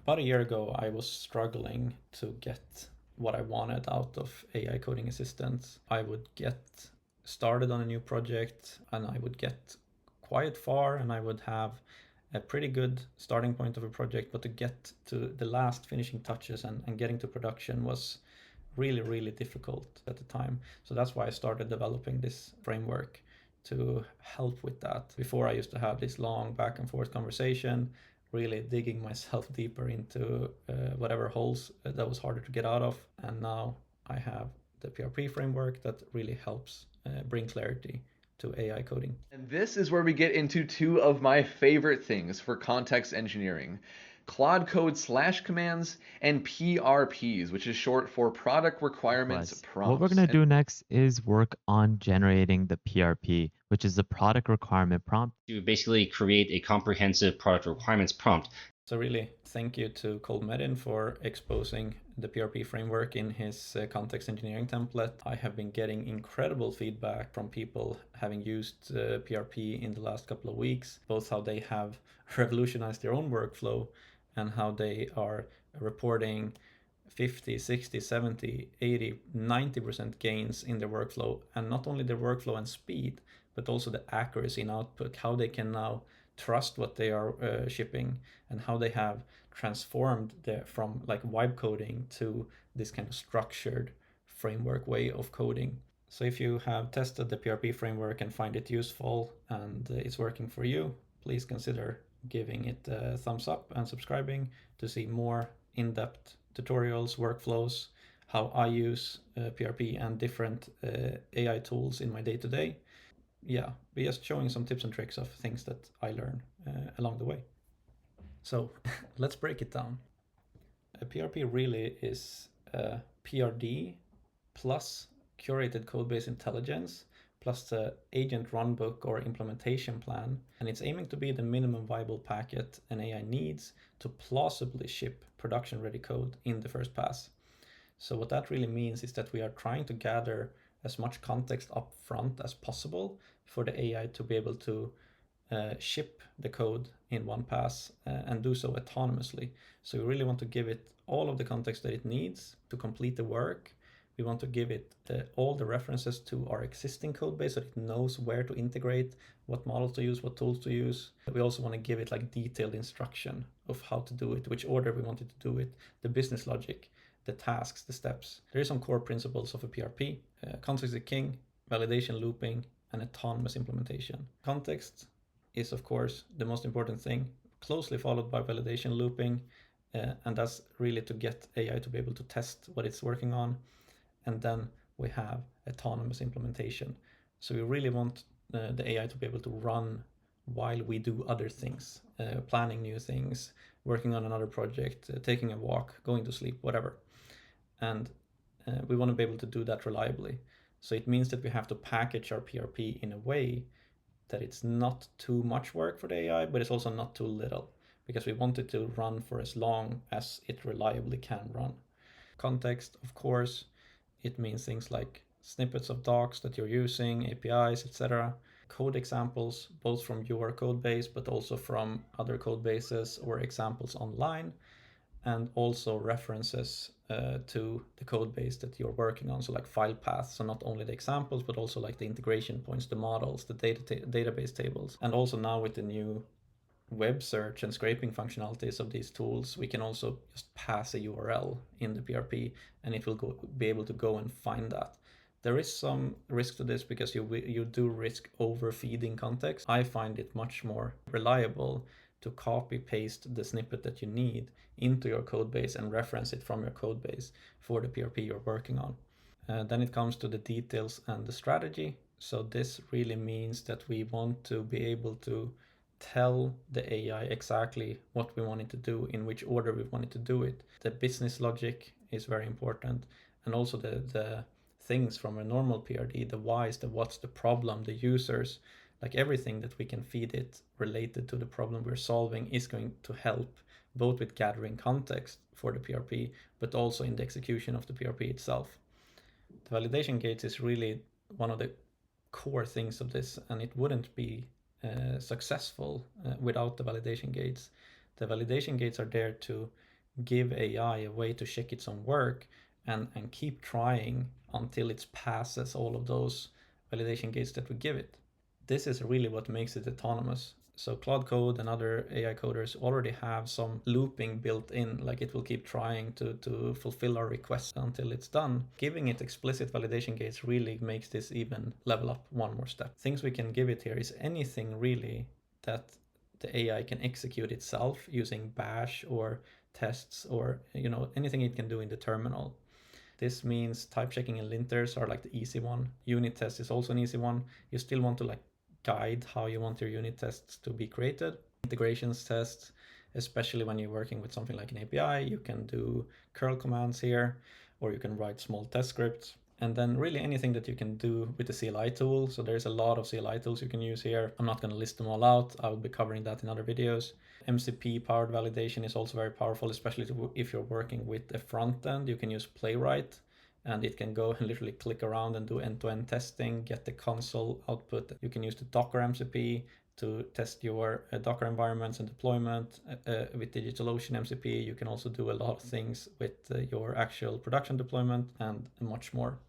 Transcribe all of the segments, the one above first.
About a year ago, I was struggling to get what I wanted out of AI coding assistants. I would get started on a new project and I would get quite far and I would have a pretty good starting point of a project, but to get to the last finishing touches and getting to production was really, really difficult at the time. So that's why I started developing this framework to help with that. Before I used to have this long back and forth conversation, really digging myself deeper into whatever holes that was harder to get out of. And now I have the PRP framework that really helps bring clarity to AI coding. And this is where we get into two of my favorite things for context engineering. Claude Code slash commands and PRPs, which is short for product requirements Plus, what we're prompts. going to do next is work on generating the PRP, which is the product requirement prompt. To basically create a comprehensive product requirements prompt. So really, thank you to Cole Medin for exposing the PRP framework in his context engineering template. I have been getting incredible feedback from people having used PRP in the last couple of weeks, both how they have revolutionized their own workflow and how they are reporting 50, 60, 70, 80, 90% gains in their workflow. And not only their workflow and speed, but also the accuracy in output, how they can now trust what they are shipping and how they have transformed from like vibe coding to this kind of structured framework way of coding. So if you have tested the PRP framework and find it useful and it's working for you, please consider giving it a thumbs up and subscribing to see more in-depth tutorials, workflows, how I use PRP and different AI tools in my day-to-day. Yeah, we're just showing some tips and tricks of things that I learn along the way. So let's break it down. A PRP really is a PRD plus curated codebase intelligence plus the agent runbook or implementation plan, and it's aiming to be the minimum viable packet an AI needs to plausibly ship production-ready code in the first pass. So what that really means is that we are trying to gather as much context up front as possible for the AI to be able to ship the code in one pass and do so autonomously. So we really want to give it all of the context that it needs to complete the work. We want to give it all the references to our existing code base so it knows where to integrate, what models to use, what tools to use. We also want to give it like detailed instruction of how to do it, which order we want it to do it, the business logic, the tasks, the steps. There are some core principles of a PRP. Context is king, validation looping, and autonomous implementation. Context is, of course, the most important thing, closely followed by validation looping, and that's really to get AI to be able to test what it's working on. And then we have autonomous implementation. So we really want the AI to be able to run while we do other things, planning new things, working on another project, taking a walk, going to sleep, whatever. And we want to be able to do that reliably. So it means that we have to package our PRP in a way that it's not too much work for the AI, but it's also not too little, because we want it to run for as long as it reliably can run. Context, of course, it means things like snippets of docs that you're using, APIs, etc. Code examples, both from your code base, but also from other code bases or examples online, and also references to the code base that you're working on. So like file paths, so not only the examples, but also like the integration points, the models, the database tables. And also now with the new web search and scraping functionalities of these tools, we can also just pass a URL in the PRP and it will be able to go and find that. There is some risk to this because you do risk overfeeding context. I find it much more reliable to copy paste the snippet that you need into your code base and reference it from your code base for the PRP you're working on. Then it comes to the details and the strategy. So this really means that we want to be able to tell the AI exactly what we want it to do, in which order we want it to do it. The business logic is very important, and also the things from a normal PRD, the whys, the what's, the problem, the users, like everything that we can feed it related to the problem we're solving is going to help both with gathering context for the PRP, but also in the execution of the PRP itself. The validation gates is really one of the core things of this, and it wouldn't be successful without the validation gates. The validation gates are there to give AI a way to check its own work and keep trying until it passes all of those validation gates that we give it. This is really what makes it autonomous. So Claude Code and other AI coders already have some looping built in, like it will keep trying to fulfill our request until it's done. Giving it explicit validation gates really makes this even level up one more step. Things we can give it here is anything really that the AI can execute itself using bash or tests or anything it can do in the terminal. This means type checking and linters are like the easy one. Unit test is also an easy one. You still want to like guide how you want your unit tests to be created. Integrations tests, especially when you're working with something like an API, you can do curl commands here, or you can write small test scripts. And then really anything that you can do with the CLI tool. So there's a lot of CLI tools you can use here. I'm not going to list them all out. I will be covering that in other videos. MCP powered validation is also very powerful, especially if you're working with a front end. You can use Playwright and it can go and literally click around and do end-to-end testing, get the console output. You can use the Docker MCP to test your Docker environments and deployment. With DigitalOcean MCP, you can also do a lot of things with your actual production deployment and much more.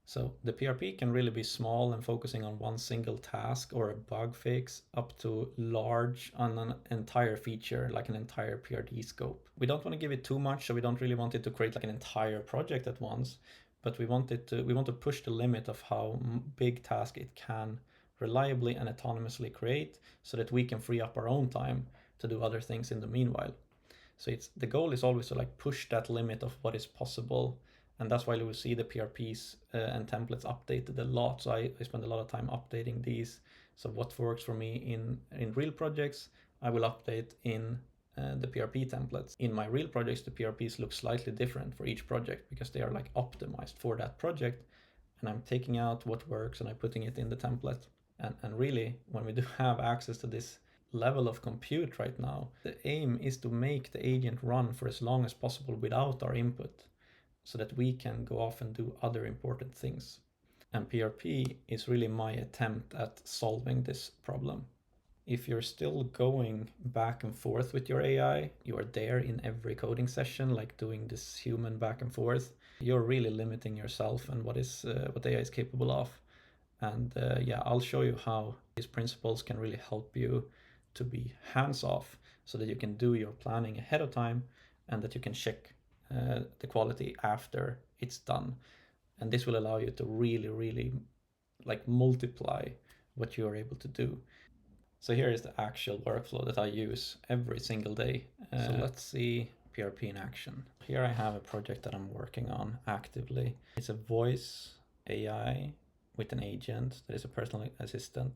So the PRP can really be small and focusing on one single task or a bug fix, up to large on an entire feature, like an entire PRD scope. We don't want to give it too much, so we don't really want it to create like an entire project at once, but we want to push the limit of how big task it can reliably and autonomously create, so that we can free up our own time to do other things in the meanwhile. So the goal is always to like push that limit of what is possible. And that's why you will see the PRPs and templates updated a lot. So I spend a lot of time updating these. So what works for me in real projects, I will update in the PRP templates. In my real projects, the PRPs look slightly different for each project because they are like optimized for that project. And I'm taking out what works and I'm putting it in the template. And really, when we do have access to this level of compute right now, the aim is to make the agent run for as long as possible without our input, so that we can go off and do other important things. And PRP is really my attempt at solving this problem. If you're still going back and forth with your AI, you are there in every coding session, like doing this human back and forth, you're really limiting yourself and what AI is capable of. And yeah, I'll show you how these principles can really help you to be hands-off, so that you can do your planning ahead of time and that you can check the quality after it's done. And this will allow you to really like multiply what you are able to do. So here is the actual workflow that I use every single day. So let's see PRP in action. Here I have a project that I'm working on actively. It's a voice AI with an agent that is a personal assistant.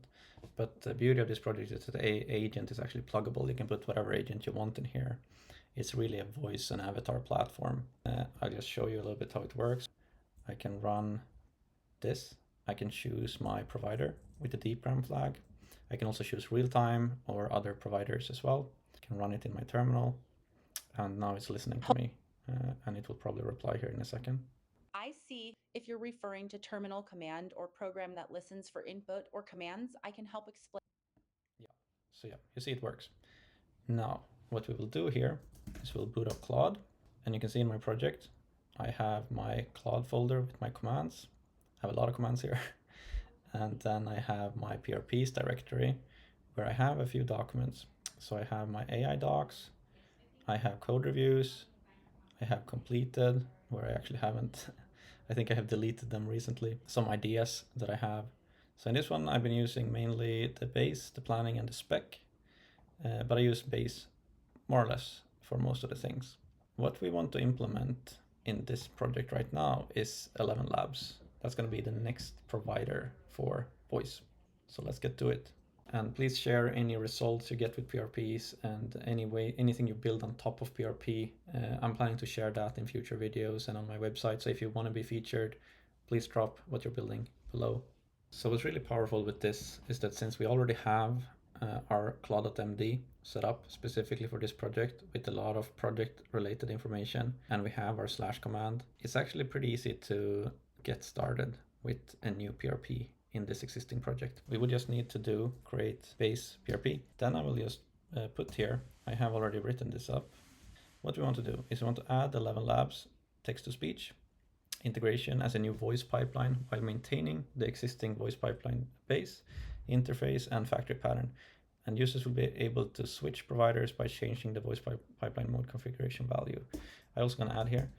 But the beauty of this project is that the agent is actually pluggable. You can put whatever agent you want in here. It's really a voice and avatar platform. I'll just show you a little bit how it works. I can run this. I can choose my provider with the DPRAM flag. I can also choose real-time or other providers as well. I can run it in my terminal. And now it's listening to me. And it will probably reply here in a second. I see if you're referring to terminal command or program that listens for input or commands, I can help explain. Yeah, so yeah, you see it works. Now, what we will do here is we'll boot up Claude, and you can see in my project, I have my Claude folder with my commands. I have a lot of commands here. And then I have my PRPs directory where I have a few documents. So I have my AI docs, I have code reviews, I have completed, where I actually haven't, I think I have deleted them recently, some ideas that I have. So in this one, I've been using mainly the base, the planning, and the spec, but I use base more or less for most of the things. What we want to implement in this project right now is ElevenLabs. That's going to be the next provider for voice. So let's get to it. And please share any results you get with PRPs and anything you build on top of PRP. I'm planning to share that in future videos and on my website. So if you want to be featured, please drop what you're building below. So what's really powerful with this is that since we already have our Claude.md set up specifically for this project with a lot of project related information, and we have our / command, it's actually pretty easy to get started with a new PRP in this existing project. We would just need to create base PRP. Then I will just put here, I have already written this up. what we want to do is we want to add ElevenLabs text-to-speech integration as a new voice pipeline while maintaining the existing voice pipeline base, interface, and factory pattern. And users will be able to switch providers by changing the voice pipeline mode configuration value. I also gonna add here.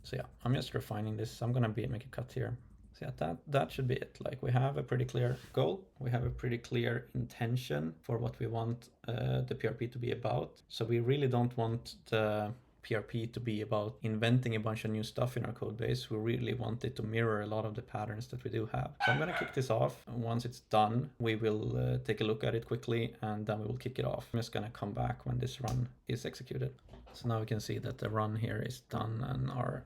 So yeah, I'm just refining this. I'm gonna make a cut here. So yeah, that should be it. Like, we have a pretty clear goal. We have a pretty clear intention for what we want the PRP to be about. So we really don't want the PRP to be about inventing a bunch of new stuff in our code base. We really want it to mirror a lot of the patterns that we do have. So I'm going to kick this off. Once it's done, we will take a look at it quickly, and then we will kick it off. I'm just going to come back when this run is executed. So now we can see that the run here is done and our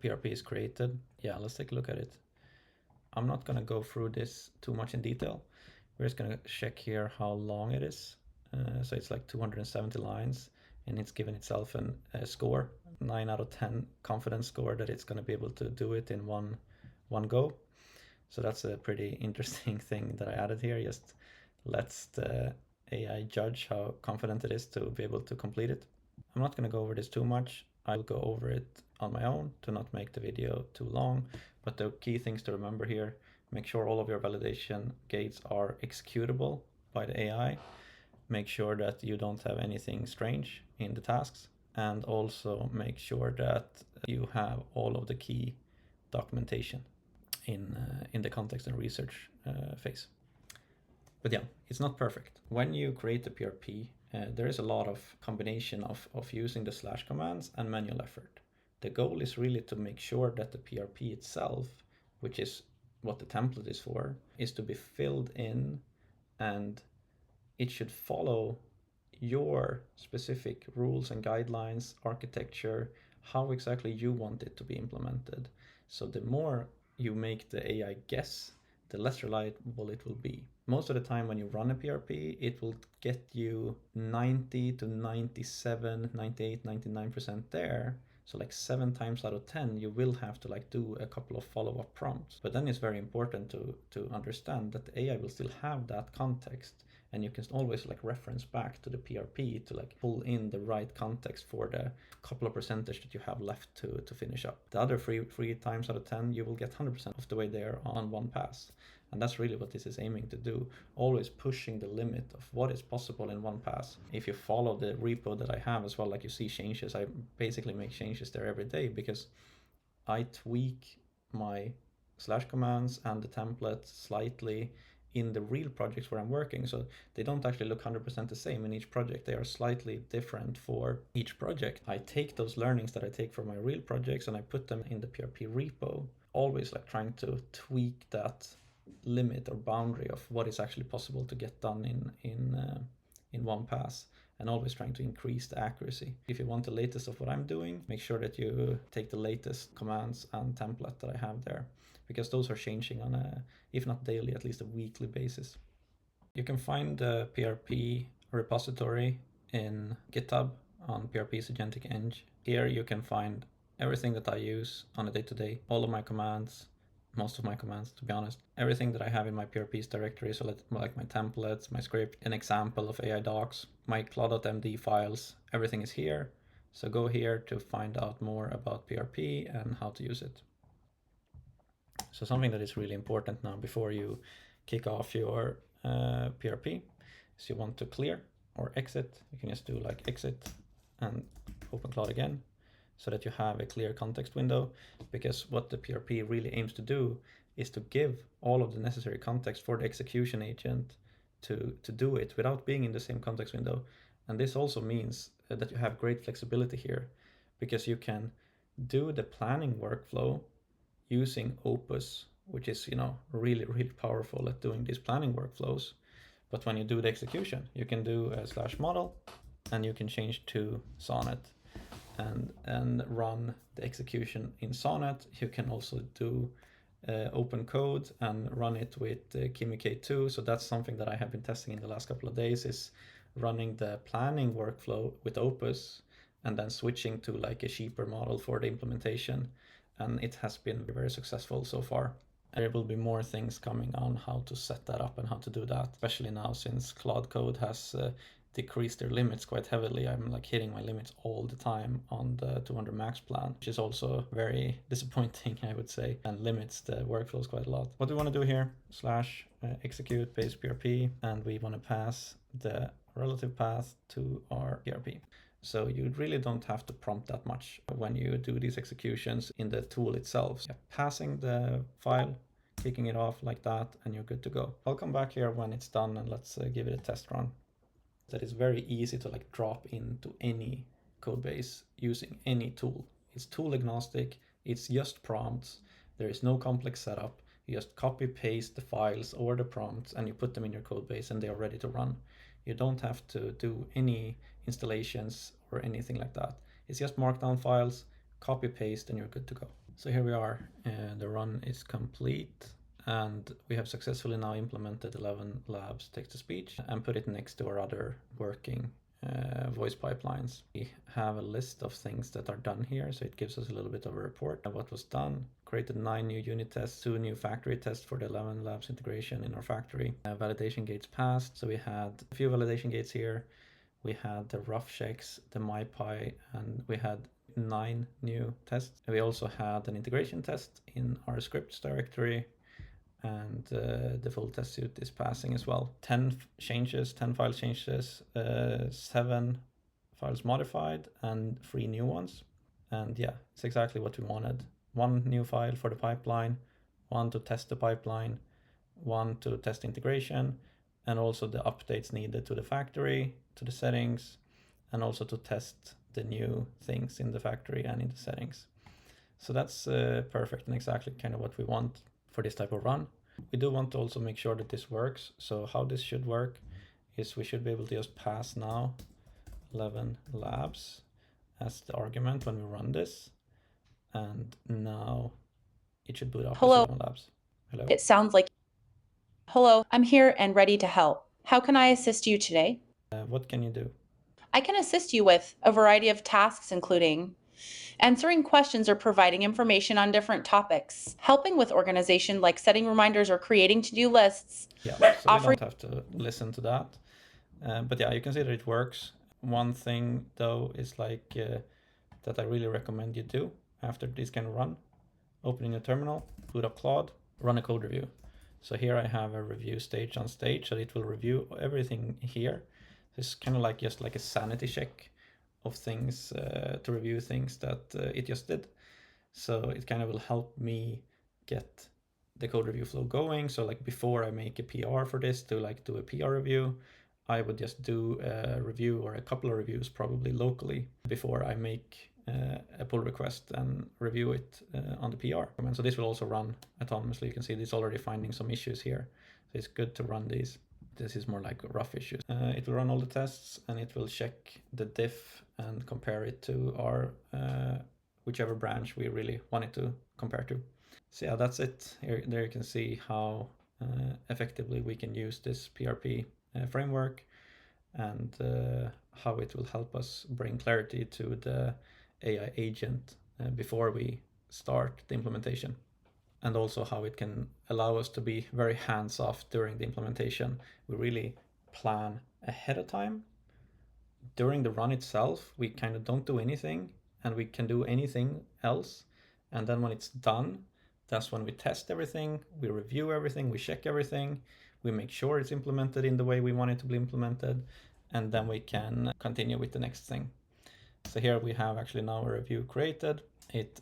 PRP is created. Yeah, let's take a look at it. I'm not going to go through this too much in detail. We're just going to check here how long it is. So it's like 270 lines. And it's given itself a score, 9 out of 10 confidence score that it's going to be able to do it in one go. So that's a pretty interesting thing that I added here. Just lets the AI judge how confident it is to be able to complete it. I'm not going to go over this too much. I'll go over it on my own to not make the video too long. But the key things to remember here: make sure all of your validation gates are executable by the AI. Make sure that you don't have anything strange in the tasks, and also make sure that you have all of the key documentation in the context and research phase. But yeah, it's not perfect. When you create a PRP, there is a lot of combination of using the slash commands and manual effort. The goal is really to make sure that the PRP itself, which is what the template is for, is to be filled in, and it should follow your specific rules and guidelines, architecture, how exactly you want it to be implemented. So the more you make the AI guess, the less reliable it will be. Most of the time when you run a PRP, it will get you 90 to 97, 98, 99% there. So like 7 times out of 10, you will have to like do a couple of follow-up prompts. But then it's very important to understand that the AI will still have that context, and you can always like reference back to the PRP to like pull in the right context for the couple of percentage that you have left to finish up. The other 3 times out of 10, you will get 100% of the way there on one pass. And that's really what this is aiming to do, always pushing the limit of what is possible in one pass. If you follow the repo that I have as well, like you see changes, I basically make changes there every day because I tweak my slash commands and the template slightly in the real projects where I'm working. So they don't actually look 100% the same in each project. They are slightly different for each project. I take those learnings that I take from my real projects and I put them in the PRP repo, always like trying to tweak that limit or boundary of what is actually possible to get done in one pass, and always trying to increase the accuracy. If you want the latest of what I'm doing, make sure that you take the latest commands and template that I have there, because those are changing on a, if not daily, at least a weekly basis. You can find the PRP repository in GitHub on PRP's Agentic Eng. Here you can find everything that I use on a day-to-day, all of my commands, most of my commands, to be honest. Everything that I have in my PRPs directory, so like my templates, my script, an example of AI docs, my Claude.md files, everything is here. So go here to find out more about PRP and how to use it. So something that is really important now before you kick off your PRP is you want to clear or exit. You can just do like exit and open Claude again, so that you have a clear context window, because what the PRP really aims to do is to give all of the necessary context for the execution agent to do it without being in the same context window. And this also means that you have great flexibility here, because you can do the planning workflow using Opus, which is, really, really powerful at doing these planning workflows. But when you do the execution, you can do a /model and you can change to Sonnet and run the execution in Sonnet. You can also do open code and run it with Kimi K2. So that's something that I have been testing in the last couple of days, is running the planning workflow with Opus and then switching to like a cheaper model for the implementation. And it has been very successful so far. There will be more things coming on how to set that up and how to do that, especially now since Claude Code has decrease their limits quite heavily. I'm like hitting my limits all the time on the 200 max plan, which is also very disappointing, I would say, and limits the workflows quite a lot. What we want to do here, /execute base PRP, and we want to pass the relative path to our PRP. So you really don't have to prompt that much when you do these executions in the tool itself. So passing the file, kicking it off like that, and you're good to go. I'll come back here when it's done and let's give it a test run. That is very easy to like drop into any code base using any tool. It's tool agnostic, it's just prompts, there is no complex setup. You just copy paste the files or the prompts and you put them in your code base and they are ready to run. You don't have to do any installations or anything like that. It's just markdown files, copy paste, and you're good to go. So here we are, the run is complete. And we have successfully now implemented ElevenLabs text-to-speech and put it next to our other working voice pipelines. We have a list of things that are done here, so it gives us a little bit of a report of what was done. Created 9 new unit tests, 2 new factory tests for the ElevenLabs integration in our factory. Validation gates passed, so we had a few validation gates here. We had the rough checks, the MyPy, and we had 9 new tests. We also had an integration test in our scripts directory. And the full test suite is passing as well. 10 changes, 10 file changes, 7 files modified, and 3 new ones. And yeah, it's exactly what we wanted. 1 new file for the pipeline, 1 to test the pipeline, 1 to test integration, and also the updates needed to the factory, to the settings, and also to test the new things in the factory and in the settings. So that's perfect and exactly kind of what we want for this type of run. We do want to also make sure that this works. So how this should work is we should be able to just pass now ElevenLabs as the argument when we run this. And now it should boot up Hello. as ElevenLabs. Hello. It sounds like, hello, I'm here and ready to help. How can I assist you today? What can you do? I can assist you with a variety of tasks, including answering questions or providing information on different topics, helping with organization like setting reminders or creating to-do lists. Yeah, so we don't have to listen to that. But yeah, you can see that it works. One thing though is like that I really recommend you do after this can run. Open in your terminal, boot up Claude, run a code review. So here I have a review stage on stage, so it will review everything here. It's kind of like just like a sanity check of things to review things that it just did. So it kind of will help me get the code review flow going. So like before I make a PR for this to like do a PR review, I would just do a review or a couple of reviews probably locally before I make a pull request and review it on the PR. And so this will also run autonomously. You can see it's already finding some issues here. So it's good to run these. This is more like rough issues. It will run all the tests and it will check the diff and compare it to our whichever branch we really want it to compare to. So yeah, that's it. There you can see how effectively we can use this PRP framework and how it will help us bring clarity to the AI agent before we start the implementation. And also how it can allow us to be very hands-off during the implementation. We really plan ahead of time. During the run itself, we kind of don't do anything and we can do anything else. And then when it's done, that's when we test everything, we review everything, we check everything, we make sure it's implemented in the way we want it to be implemented, and then we can continue with the next thing. So here we have actually now a review created.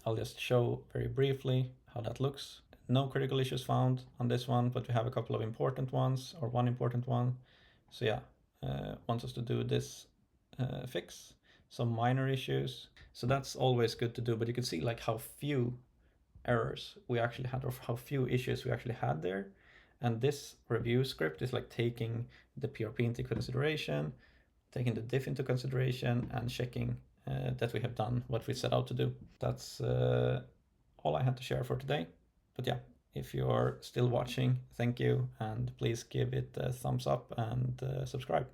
I'll just show very briefly how that looks. No critical issues found on this one, but we have a couple of important ones, or one important one. So yeah, wants us to do this fix, some minor issues. So that's always good to do, but you can see like how few errors we actually had, or how few issues we actually had there. And this review script is like taking the PRP into consideration, taking the diff into consideration, and checking that we have done what we set out to do. That's all I had to share for today. But yeah, if you're still watching, thank you, and please give it a thumbs up and subscribe.